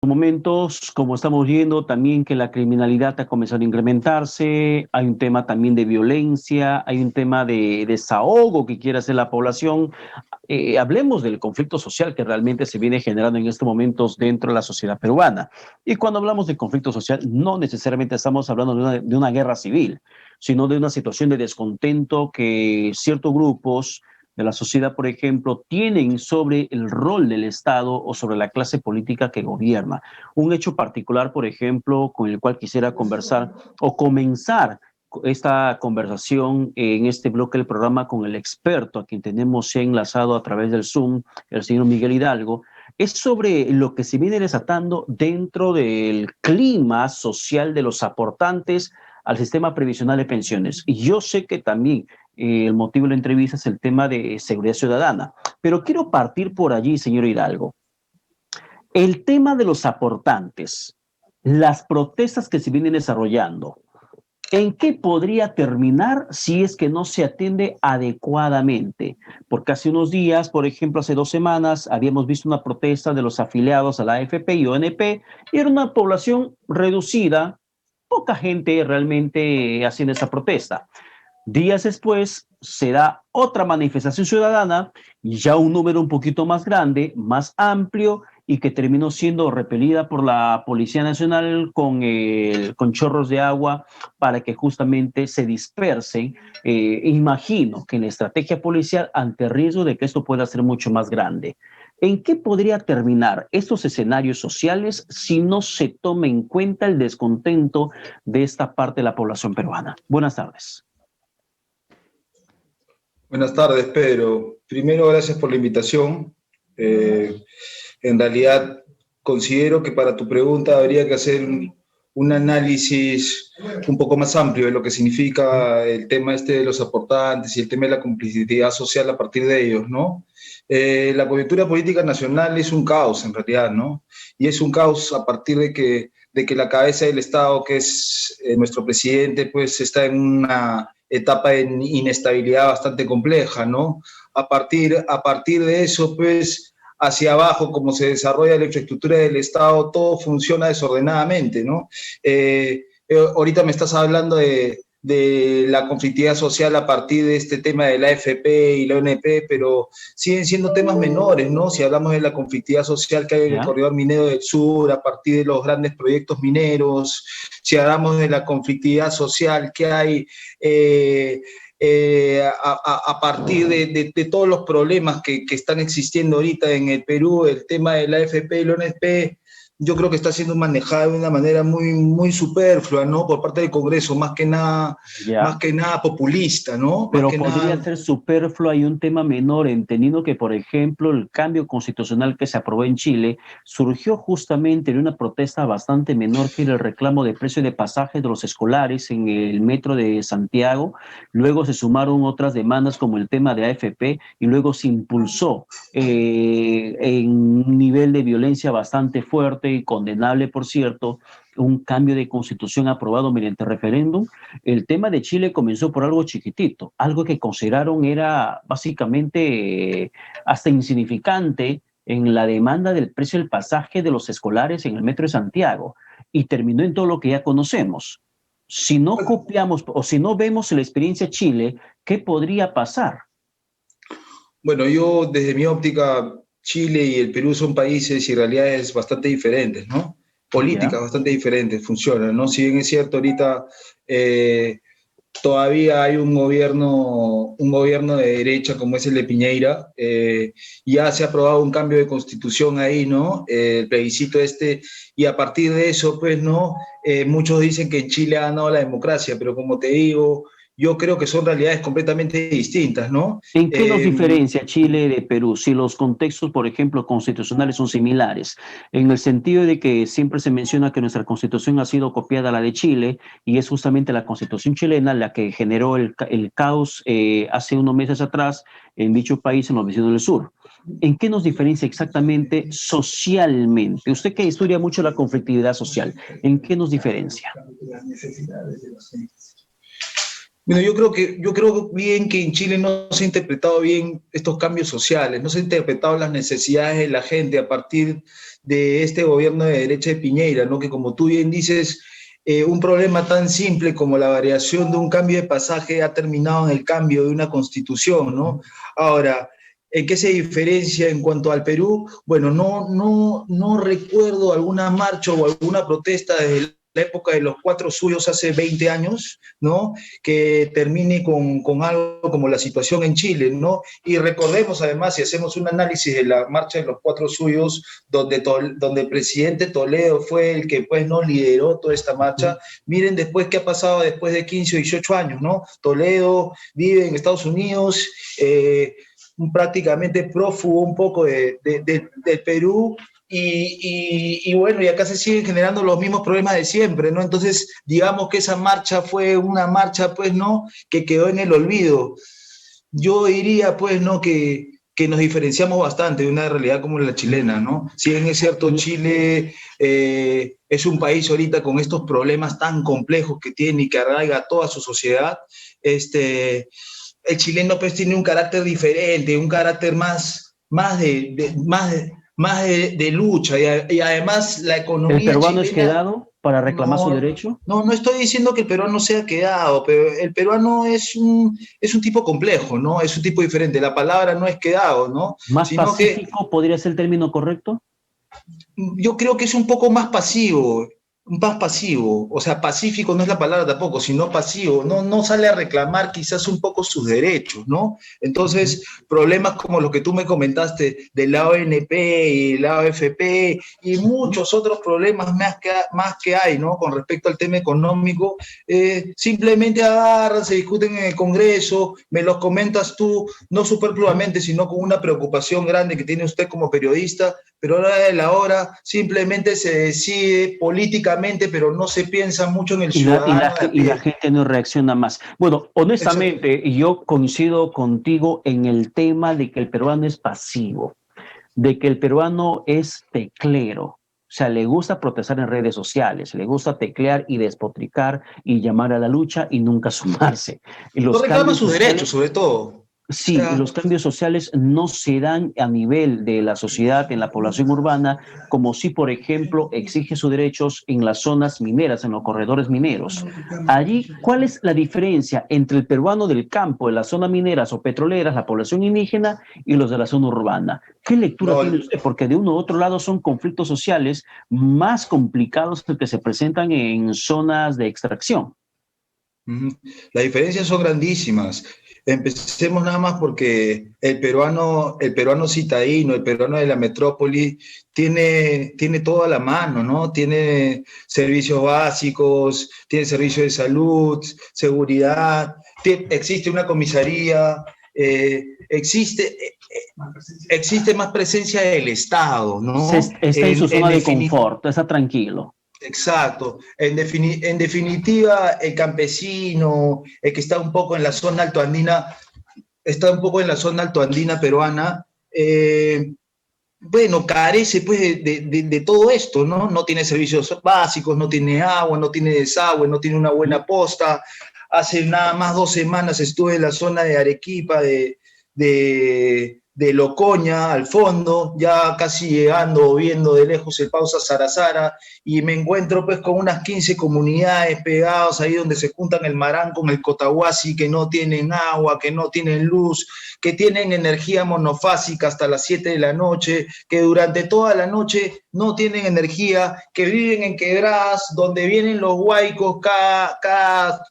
Momentos, como estamos viendo, también que la criminalidad ha comenzado a incrementarse, hay un tema también de violencia, hay un tema de desahogo que quiere hacer la población. Hablemos del conflicto social que realmente se viene generando en estos momentos dentro de la sociedad peruana. Y cuando hablamos de conflicto social, no necesariamente estamos hablando de una guerra civil, sino de una situación de descontento que ciertos grupos de la sociedad, por ejemplo, tienen sobre el rol del Estado o sobre la clase política que gobierna. Un hecho particular, por ejemplo, con el cual quisiera conversar o comenzar esta conversación en este bloque del programa con el experto a quien tenemos enlazado a través del Zoom, el señor Miguel Hidalgo, es sobre lo que se viene desatando dentro del clima social de los aportantes al sistema previsional de pensiones. Y yo sé que también el motivo de la entrevista es el tema de seguridad ciudadana, pero quiero partir por allí, señor Hidalgo. El tema de los aportantes, las protestas que se vienen desarrollando, ¿en qué podría terminar si es que no se atiende adecuadamente? Porque hace unos días, por ejemplo, hace 2 semanas, habíamos visto una protesta de los afiliados a la AFP y ONP, y era una población reducida, poca gente realmente haciendo esa protesta. Días después se da otra manifestación ciudadana, ya un número un poquito más grande, más amplio, y que terminó siendo repelida por la Policía Nacional con chorros de agua para que justamente se dispersen. Imagino que en la estrategia policial, ante el riesgo de que esto pueda ser mucho más grande. ¿En qué podría terminar estos escenarios sociales si no se toma en cuenta el descontento de esta parte de la población peruana? Buenas tardes. Buenas tardes, Pedro. Primero, gracias por la invitación. En realidad, considero que para tu pregunta habría que hacer un análisis un poco más amplio de lo que significa el tema este de los aportantes y el tema de la complicidad social a partir de ellos, ¿no? La coyuntura política nacional es un caos, en realidad, ¿no? Y es un caos a partir de que la cabeza del Estado, que es nuestro presidente, pues está en una etapa de inestabilidad bastante compleja, ¿no? A partir de eso, pues, hacia abajo, como se desarrolla la infraestructura del Estado, todo funciona desordenadamente, ¿no? Ahorita me estás hablando de la conflictividad social a partir de este tema de la AFP y la ONP, pero siguen siendo temas menores, ¿no? Si hablamos de la conflictividad social que hay en el corredor minero del sur, a partir de los grandes proyectos mineros, si hablamos de la conflictividad social que hay a partir de todos los problemas que están existiendo ahorita en el Perú, el tema de la AFP y la ONP, yo creo que está siendo manejado de una manera muy superflua, ¿no? Por parte del Congreso, más que nada populista, ¿no? Pero podría ser superfluo, hay un tema menor, entendiendo que, por ejemplo, el cambio constitucional que se aprobó en Chile surgió justamente de una protesta bastante menor que era el reclamo de precio de pasaje de los escolares en el metro de Santiago. Luego se sumaron otras demandas como el tema de AFP y luego se impulsó en un nivel de violencia bastante fuerte y condenable, por cierto, un cambio de constitución aprobado mediante referéndum. El tema de Chile comenzó por algo chiquitito, algo que consideraron era básicamente hasta insignificante en la demanda del precio del pasaje de los escolares en el metro de Santiago, y terminó en todo lo que ya conocemos. Si no copiamos o si no vemos la experiencia de Chile, ¿qué podría pasar? Bueno, yo desde mi óptica, Chile y el Perú son países y realidades bastante diferentes, ¿no? Políticas bastante diferentes funcionan, ¿no? Si bien es cierto, ahorita todavía hay un gobierno de derecha como es el de Piñera, ya se ha aprobado un cambio de constitución ahí, ¿no? El plebiscito y a partir de eso, pues, ¿no? Muchos dicen que en Chile ha ganado la democracia, pero como te digo, yo creo que son realidades completamente distintas, ¿no? ¿En qué nos diferencia Chile de Perú? Si los contextos, por ejemplo, constitucionales son similares, en el sentido de que siempre se menciona que nuestra constitución ha sido copiada a la de Chile y es justamente la constitución chilena la que generó el caos hace unos meses atrás en dicho país, en los vecinos del sur. ¿En qué nos diferencia exactamente socialmente? Usted que estudia mucho la conflictividad social, ¿en qué nos diferencia? Bueno, yo creo bien que en Chile no se ha interpretado bien estos cambios sociales, no se ha interpretado las necesidades de la gente a partir de este gobierno de derecha de Piñera, ¿no? Que como tú bien dices, un problema tan simple como la variación de un cambio de pasaje ha terminado en el cambio de una constitución, ¿no? Ahora, ¿en qué se diferencia en cuanto al Perú? Bueno, no recuerdo alguna marcha o alguna protesta desde la época de los cuatro suyos hace 20 años, ¿no? Que termine con algo como la situación en Chile, ¿no? Y recordemos además, si hacemos un análisis de la marcha de los cuatro suyos, donde el presidente Toledo fue el que pues no lideró toda esta marcha, miren después qué ha pasado después de 15 o 18 años, ¿no? Toledo vive en Estados Unidos, prácticamente prófugo un poco del Perú, y bueno, y acá se siguen generando los mismos problemas de siempre, ¿no? Entonces, digamos que esa marcha fue una marcha, pues, ¿no? Que quedó en el olvido. Yo diría, pues, ¿no? Que nos diferenciamos bastante de una realidad como la chilena, ¿no? Si bien es cierto, Chile es un país ahorita con estos problemas tan complejos que tiene y que arraiga a toda su sociedad, el chileno pues tiene un carácter diferente, un carácter más de lucha y además la ¿El economía peruano es chilena, quedado para reclamar su no, derecho? no estoy diciendo que el peruano sea quedado, pero el peruano es un tipo complejo, ¿no? Es un tipo diferente. La palabra no es quedado, ¿no? ¿Más Sino que pacífico podría ser el término correcto? yo creo que es un poco más pasivo, o sea, pacífico no es la palabra tampoco, sino pasivo, no sale a reclamar quizás un poco sus derechos, ¿no? Entonces, problemas como los que tú me comentaste de la ONP y la OFP y muchos otros problemas más que hay, ¿no? Con respecto al tema económico, simplemente agarran, se discuten en el Congreso, me los comentas tú, no superfluamente, sino con una preocupación grande que tiene usted como periodista, pero a la hora de la hora simplemente se decide políticamente, pero no se piensa mucho en el ciudadano de a Y la pie. gente no reacciona más. Bueno, Exacto. honestamente, yo coincido contigo en el tema de que el peruano es pasivo, de que el peruano es teclero. O sea, le gusta protestar en redes sociales, le gusta teclear y despotricar y llamar a la lucha y nunca sumarse. Y No los reclama cambios sus derechos, sociales. sobre todo. O Sí, y sea, los cambios sociales no se dan a nivel de la sociedad, en la población urbana, como si, por ejemplo, exige sus derechos en las zonas mineras, en los corredores mineros. Allí, ¿cuál es la diferencia entre el peruano del campo, de las zonas mineras o petroleras, la población indígena, y los de la zona urbana? ¿Qué lectura no, tiene usted? Porque de uno u otro lado son conflictos sociales más complicados que se presentan en zonas de extracción. las diferencias son grandísimas. Empecemos nada más porque el peruano citadino, el peruano de la metrópoli, tiene todo a la mano, ¿no? Tiene servicios básicos, tiene servicios de salud, seguridad, existe una comisaría, existe más presencia del Estado, ¿no? Está en su zona de confort, está tranquilo. Exacto. En definitiva, el campesino, el que está un poco en la zona altoandina, está un poco en la zona altoandina peruana, bueno, carece pues de todo esto, ¿no? No tiene servicios básicos, no tiene agua, no tiene desagüe, no tiene una buena posta. Hace nada más 2 semanas estuve en la zona de Arequipa, de Locoña, al fondo, ya casi llegando, viendo de lejos el Pausa Sarazara, y me encuentro pues con unas 15 comunidades pegadas ahí donde se juntan el Marán con el Cotahuasi, que no tienen agua, que no tienen luz, que tienen energía monofásica hasta las 7 de la noche, que durante toda la noche no tienen energía, que viven en quebradas, donde vienen los huaicos cada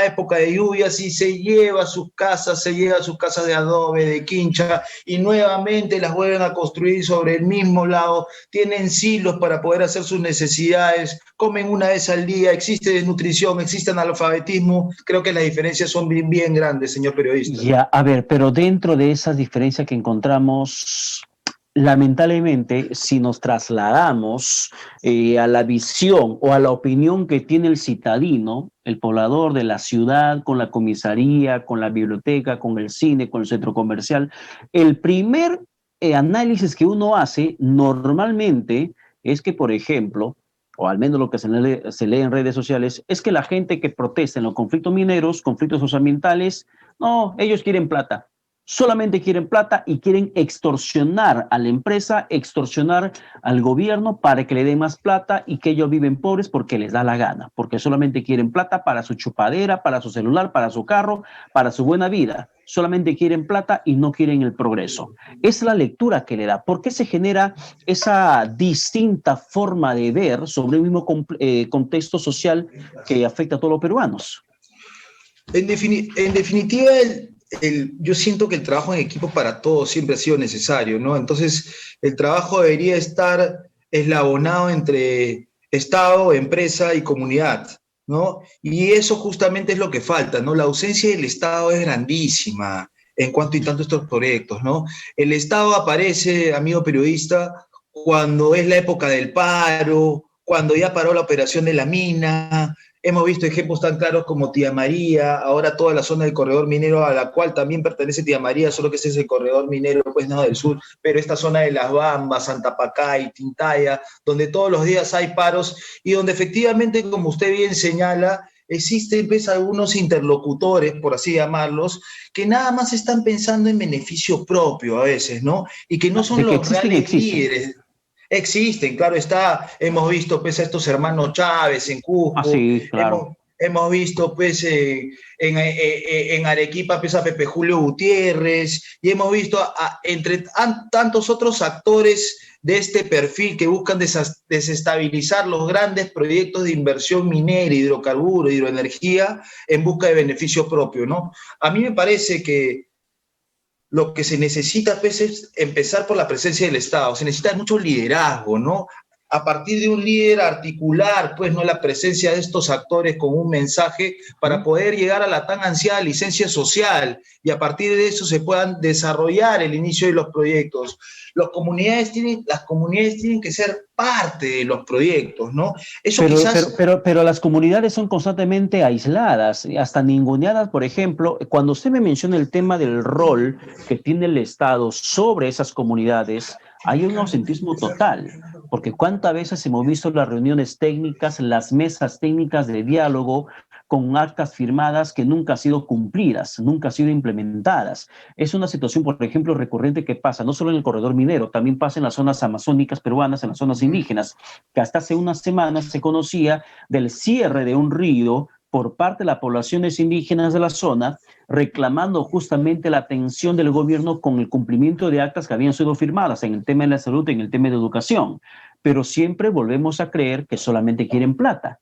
época de lluvias y se lleva a sus casas, de adobe, de quincha, y nuevamente las vuelven a construir sobre el mismo lado, tienen silos para poder hacer sus necesidades, comen una vez al día, existe desnutrición, existe analfabetismo. Creo que las diferencias son bien, bien grandes, señor periodista. Ya, a ver, pero dentro de esas diferencias que encontramos, lamentablemente, si nos trasladamos a la visión o a la opinión que tiene el citadino, el poblador de la ciudad, con la comisaría, con la biblioteca, con el cine, con el centro comercial, el primer análisis que uno hace normalmente es que, por ejemplo, o al menos lo que se lee en redes sociales, es que la gente que protesta en los conflictos mineros, conflictos socioambientales, no, ellos quieren plata. Solamente quieren plata y quieren extorsionar a la empresa, extorsionar al gobierno para que le den más plata y que ellos viven pobres porque les da la gana, porque solamente quieren plata para su chupadera, para su celular, para su carro, para su buena vida. Solamente quieren plata y no quieren el progreso. Es la lectura que le da. ¿Por qué se genera esa distinta forma de ver sobre el mismo contexto social que afecta a todos los peruanos? En definitiva, yo siento que el trabajo en equipo para todos siempre ha sido necesario, ¿no? Entonces, el trabajo debería estar eslabonado entre Estado, empresa y comunidad, ¿no? Y eso justamente es lo que falta, ¿no? La ausencia del Estado es grandísima en cuanto y tanto estos proyectos, ¿no? El Estado aparece, amigo periodista, cuando es la época del paro, cuando ya paró la operación de la mina. Hemos visto ejemplos tan claros como Tía María, ahora toda la zona del corredor minero a la cual también pertenece Tía María, solo que ese es el corredor minero pues, no, del sur, pero esta zona de Las Bambas, Santa Pacay, Tintaya, donde todos los días hay paros y donde efectivamente, como usted bien señala, existen pues, algunos interlocutores, por así llamarlos, que nada más están pensando en beneficio propio a veces, ¿no? Y que no son De que los existen, reales existen. líderes. Existen, claro está, hemos visto pues a estos hermanos Chávez en Ah, Cusco, sí, claro. hemos visto pues en Arequipa pues a Pepe Julio Gutiérrez y hemos visto entre tantos otros actores de este perfil que buscan desestabilizar los grandes proyectos de inversión minera, hidrocarburo, hidroenergía en busca de beneficio propio, ¿no? A mí me parece que lo que se necesita pues, es empezar por la presencia del Estado. Se necesita mucho liderazgo, ¿no? A partir de un líder articular, pues, ¿no? La presencia de estos actores con un mensaje para poder llegar a la tan ansiada licencia social y a partir de eso se puedan desarrollar el inicio de los proyectos. Las comunidades tienen que ser parte de los proyectos, ¿no? Eso quizás... Pero las comunidades son constantemente aisladas, hasta ninguneadas. Por ejemplo, cuando usted me menciona el tema del rol que tiene el Estado sobre esas comunidades, hay un ausentismo total, porque cuántas veces hemos visto las reuniones técnicas, las mesas técnicas de diálogo con actas firmadas que nunca han sido cumplidas, nunca han sido implementadas. Es una situación, por ejemplo, recurrente que pasa no solo en el corredor minero, también pasa en las zonas amazónicas peruanas, en las zonas indígenas, que hasta hace unas semanas se conocía del cierre de un río por parte de las poblaciones indígenas de la zona, reclamando justamente la atención del gobierno con el cumplimiento de actas que habían sido firmadas en el tema de la salud, en el tema de educación. Pero siempre volvemos a creer que solamente quieren plata.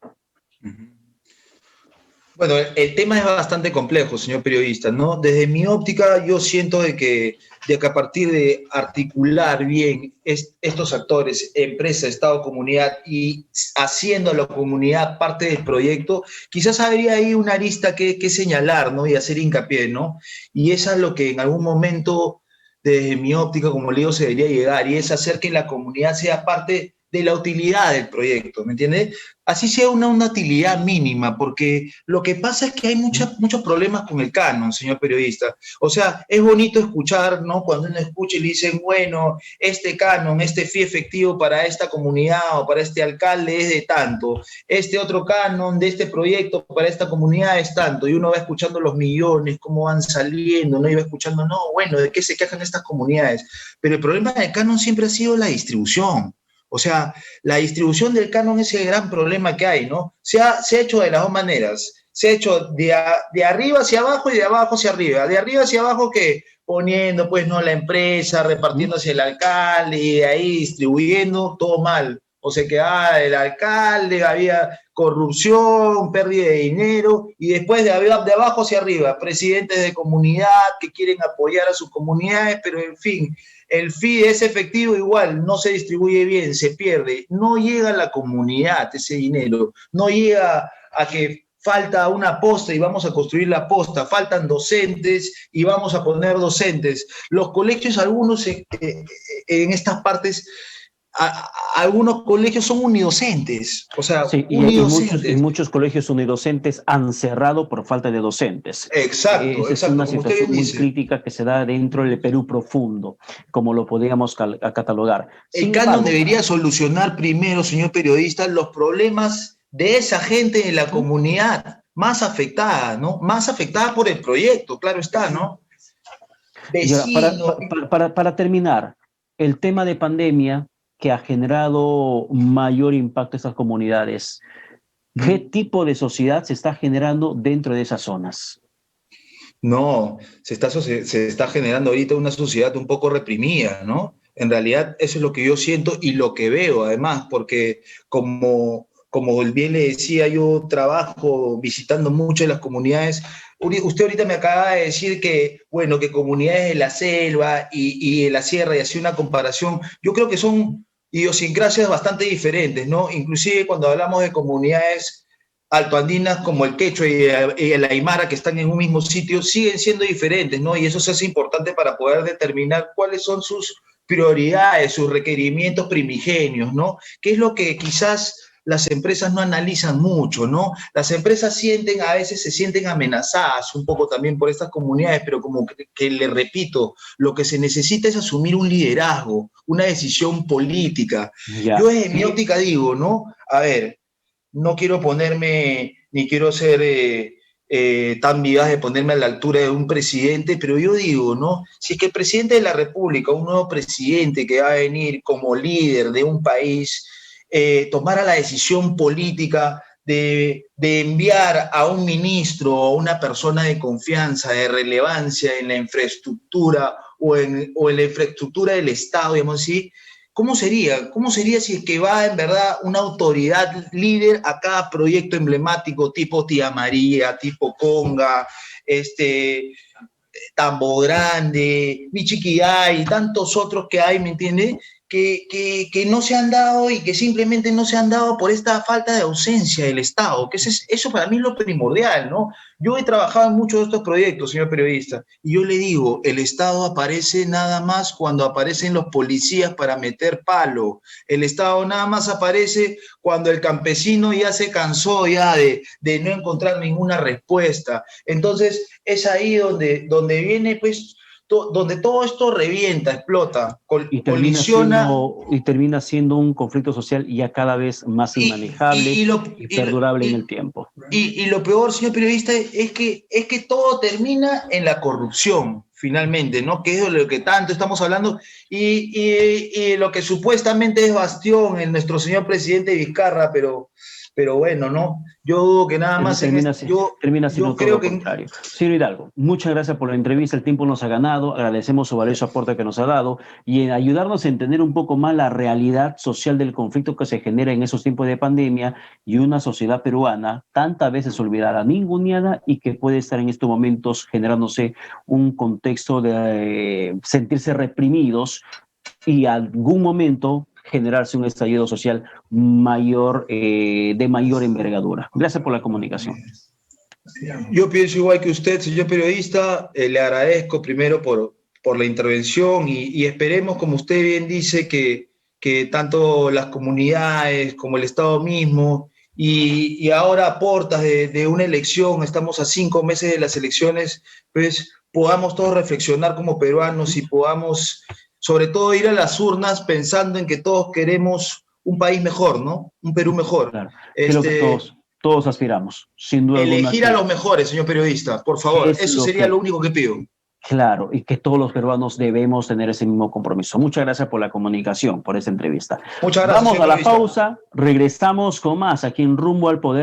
Bueno, el tema es bastante complejo, señor periodista, ¿no? Desde mi óptica, yo siento de que a partir de articular bien estos actores, empresa, Estado, comunidad, y haciendo a la comunidad parte del proyecto, quizás habría ahí una arista que señalar, ¿no? Y hacer hincapié, ¿no? Y eso es lo que en algún momento, desde mi óptica, como le digo, se debería llegar, y es hacer que la comunidad sea parte de la utilidad del proyecto, ¿me entiende? Así sea una utilidad mínima, porque lo que pasa es que hay muchos problemas con el canon, señor periodista. O sea, es bonito escuchar, ¿no? Cuando uno escucha y le dicen, bueno, este canon, este fee efectivo para esta comunidad o para este alcalde es de tanto, este otro canon de este proyecto para esta comunidad es tanto, y uno va escuchando los millones, cómo van saliendo, ¿no? Y va escuchando, no, bueno, ¿de qué se quejan estas comunidades? Pero el problema del canon siempre ha sido la distribución. O sea, la distribución del canon es el gran problema que hay, ¿no? Se ha hecho de las dos maneras. Se ha hecho de arriba hacia abajo y de abajo hacia arriba. De arriba hacia abajo que poniendo, pues, no, la empresa, repartiendo hacia el alcalde y de ahí distribuyendo, todo mal. O sea que el alcalde, había corrupción, pérdida de dinero, y después de abajo hacia arriba, presidentes de comunidad que quieren apoyar a sus comunidades, pero en fin, el fee es efectivo igual, no se distribuye bien, se pierde, no llega a la comunidad ese dinero, no llega a que falta una posta y vamos a construir la posta, faltan docentes y vamos a poner docentes. Los colegios, algunos en estas partes, algunos colegios son unidocentes, o sea, Sí, y muchos colegios unidocentes han cerrado por falta de docentes. Exacto, Esa es una como usted bien situación muy dice. crítica que se da dentro del Perú profundo, como lo podríamos catalogar. El Sin canon embargo, debería solucionar primero, señor periodista, los problemas de esa gente en la comunidad más afectada, ¿no? Más afectada por el proyecto, claro está, ¿no? y ahora, Vecinos. para terminar, el tema de pandemia que ha generado mayor impacto en estas comunidades, ¿qué tipo de sociedad se está generando dentro de esas zonas? No, se está generando ahorita una sociedad un poco reprimida, ¿no? En realidad eso es lo que yo siento y lo que veo además, porque como bien le decía, yo trabajo visitando muchas de las comunidades. Usted ahorita me acaba de decir que, bueno, que comunidades de la selva y de la sierra, y así una comparación, yo creo que son idiosincrasias bastante diferentes, ¿no? Inclusive cuando hablamos de comunidades altoandinas como el quechua y el aymara, que están en un mismo sitio, siguen siendo diferentes, ¿no? Y eso se hace importante para poder determinar cuáles son sus prioridades, sus requerimientos primigenios, ¿no? ¿Qué es lo que quizás las empresas no analizan mucho, ¿no? Las empresas a veces se sienten amenazadas un poco también por estas comunidades, pero como que le repito, lo que se necesita es asumir un liderazgo, una decisión política. Yo Ya. desde mi óptica digo, ¿no? A ver, no quiero ponerme, ni quiero ser tan vivaz de ponerme a la altura de un presidente, pero yo digo, ¿no? Si es que el presidente de la República, un nuevo presidente que va a venir como líder de un país, tomara la decisión política de enviar a un ministro o a una persona de confianza, de relevancia en la infraestructura o en la infraestructura del Estado, digamos así, ¿cómo sería? ¿Cómo sería si es que va en verdad una autoridad líder a cada proyecto emblemático tipo Tía María, tipo Conga, Tambo Grande, Michiquillay y tantos otros que hay, ¿me entiendes? Que no se han dado y que simplemente no se han dado por esta falta de ausencia del Estado, que eso para mí es lo primordial, ¿no? Yo he trabajado en muchos de estos proyectos, señor periodista, y yo le digo, el Estado aparece nada más cuando aparecen los policías para meter palo, el Estado nada más aparece cuando el campesino ya se cansó ya de no encontrar ninguna respuesta. Entonces, es ahí donde viene, pues, donde todo esto revienta, explota, colisiona Y termina siendo un conflicto social ya cada vez más inmanejable y y perdurable en el tiempo. y lo peor, señor periodista, es que todo termina en la corrupción, finalmente, ¿no? Que es de lo que tanto estamos hablando y lo que supuestamente es bastión en nuestro señor presidente Vizcarra, pero bueno, ¿no? Yo dudo que nada más Termina siendo yo todo creo lo que contrario. Señor Hidalgo, muchas gracias por la entrevista. El tiempo nos ha ganado. Agradecemos su valioso aporte que nos ha dado y en ayudarnos a entender un poco más la realidad social del conflicto que se genera en esos tiempos de pandemia y una sociedad peruana tantas veces olvidada, ninguneada y que puede estar en estos momentos generándose un contexto de sentirse reprimidos y algún momento generarse un estallido social mayor, de mayor envergadura. Gracias por la comunicación. yo pienso igual que usted, señor periodista, le agradezco primero por la intervención y esperemos, como usted bien dice, que tanto las comunidades como el Estado mismo y ahora a portas de una elección, estamos a 5 meses de las elecciones, pues podamos todos reflexionar como peruanos y podamos sobre todo ir a las urnas pensando en que todos queremos un país mejor, ¿no? Un Perú mejor. Claro, que es lo que todos aspiramos, sin duda alguna. Elegir a los mejores, señor periodista, por favor. Es Eso lo sería que, lo único que pido. claro, y que todos los peruanos debemos tener ese mismo compromiso. Muchas gracias por la comunicación, por esta entrevista. Muchas gracias, Vamos señor a la periodista. pausa, regresamos con más aquí en Rumbo al Poder.